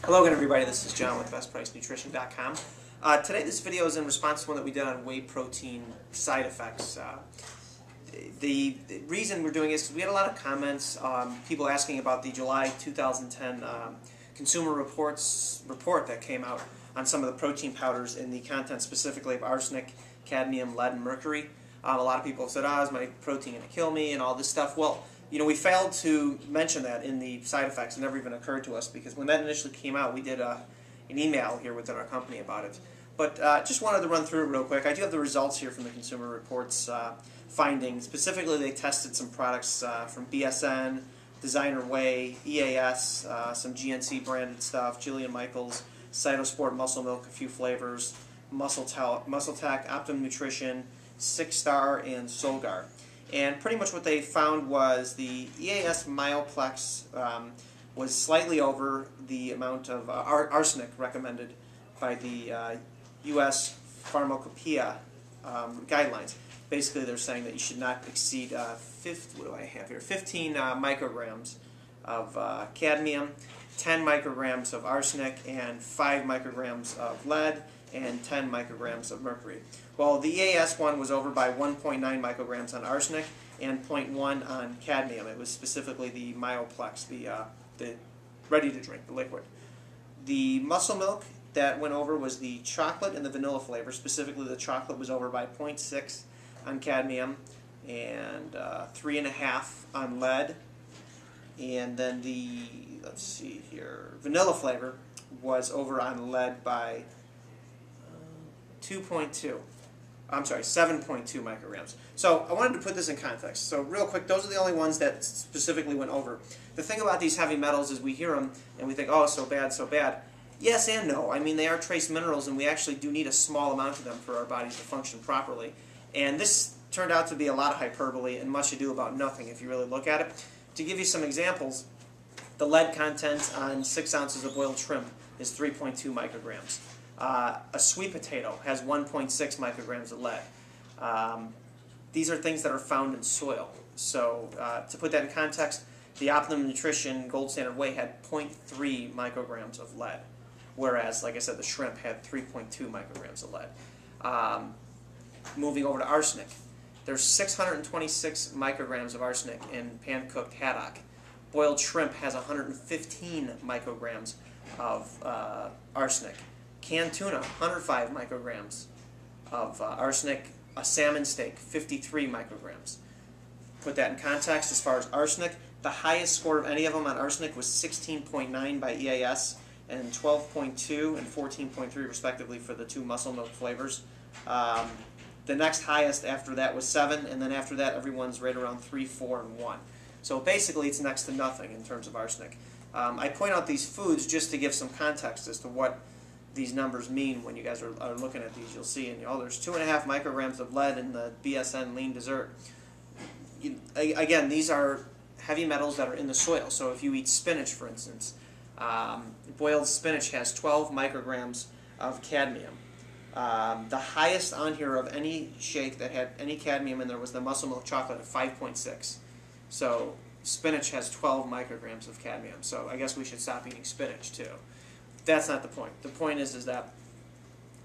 Hello again, everybody. This is John with BestPriceNutrition.com. Today this video is in response to one that we did on whey protein side effects. The reason we're doing this is because we had a lot of comments, people asking about the July 2010 Consumer Reports report that came out on some of the protein powders and the content specifically of arsenic, cadmium, lead, and mercury. A lot of people have said, is my protein going to kill me and all this stuff. Well, we failed to mention that in the side effects. It never even occurred to us because when that initially came out, we did an email here within our company about it. But just wanted to run through it real quick. I do have the results here from the Consumer Reports findings. Specifically, they tested some products from BSN, Designer Whey, EAS, some GNC branded stuff, Jillian Michaels, Cytosport, Muscle Milk, a few flavors, Muscle Tech, Optimum Nutrition, 6-Star, and Solgar. And pretty much what they found was the EAS Myoplex was slightly over the amount of arsenic recommended by the U.S. Pharmacopoeia guidelines. Basically, they're saying that you should not exceed 15 micrograms of cadmium, 10 micrograms of arsenic, and 5 micrograms of lead, and 10 micrograms of mercury. Well, the EAS one was over by 1.9 micrograms on arsenic and 0.1 on cadmium. It was specifically the Myoplex, the ready-to-drink, the liquid. The Muscle Milk that went over was the chocolate and the vanilla flavor. Specifically, the chocolate was over by 0.6 on cadmium and 3.5 on lead. And then the, let's see here, vanilla flavor was over on lead by 7.2 micrograms. So I wanted to put this in context. So real quick, those are the only ones that specifically went over. The thing about these heavy metals is we hear them and we think, oh, so bad, so bad. Yes and no. I mean, they are trace minerals and we actually do need a small amount of them for our bodies to function properly. And this turned out to be a lot of hyperbole and much ado about nothing if you really look at it. To give you some examples, the lead content on 6 ounces of boiled shrimp is 3.2 micrograms. A sweet potato has 1.6 micrograms of lead. These are things that are found in soil. So to put that in context, the Optimum Nutrition Gold Standard Whey had 0.3 micrograms of lead, whereas, like I said, the shrimp had 3.2 micrograms of lead. Moving over to arsenic, there's 626 micrograms of arsenic in pan-cooked haddock. Boiled shrimp has 115 micrograms of arsenic. Canned tuna, 105 micrograms of arsenic. A salmon steak, 53 micrograms. Put that in context, as far as arsenic, the highest score of any of them on arsenic was 16.9 by EAS, and 12.2 and 14.3 respectively for the 2 Muscle Milk flavors. The next highest after that was 7, and then after that everyone's right around 3, 4, and 1. So basically it's next to nothing in terms of arsenic. I point out these foods just to give some context as to what these numbers mean when you guys are looking at these. You'll see, and there's 2.5 micrograms of lead in the BSN lean dessert. Again, these are heavy metals that are in the soil. So if you eat spinach, for instance, boiled spinach has 12 micrograms of cadmium. The highest on here of any shake that had any cadmium in there was the Muscle Milk chocolate at 5.6. So spinach has 12 micrograms of cadmium. So I guess we should stop eating spinach too. That's not the point. The point is that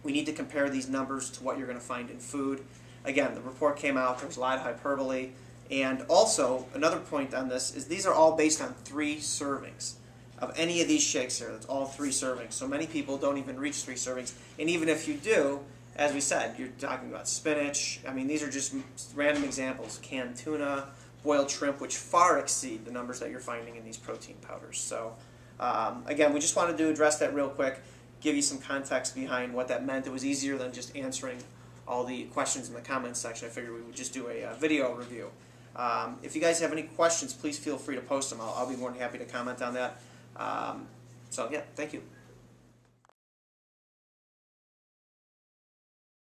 we need to compare these numbers to what you're going to find in food. Again, the report came out, there was a lot of hyperbole, and also another point on this is these are all based on 3 servings of any of these shakes here. That's all 3 servings. So many people don't even reach 3 servings, and even if you do, as we said, you're talking about spinach. I mean, these are just random examples. Canned tuna, boiled shrimp, which far exceed the numbers that you're finding in these protein powders. So again, we just wanted to address that real quick, give you some context behind what that meant. It was easier than just answering all the questions in the comments section. I figured we would just do a video review. If you guys have any questions, please feel free to post them. I'll be more than happy to comment on that. So yeah, thank you.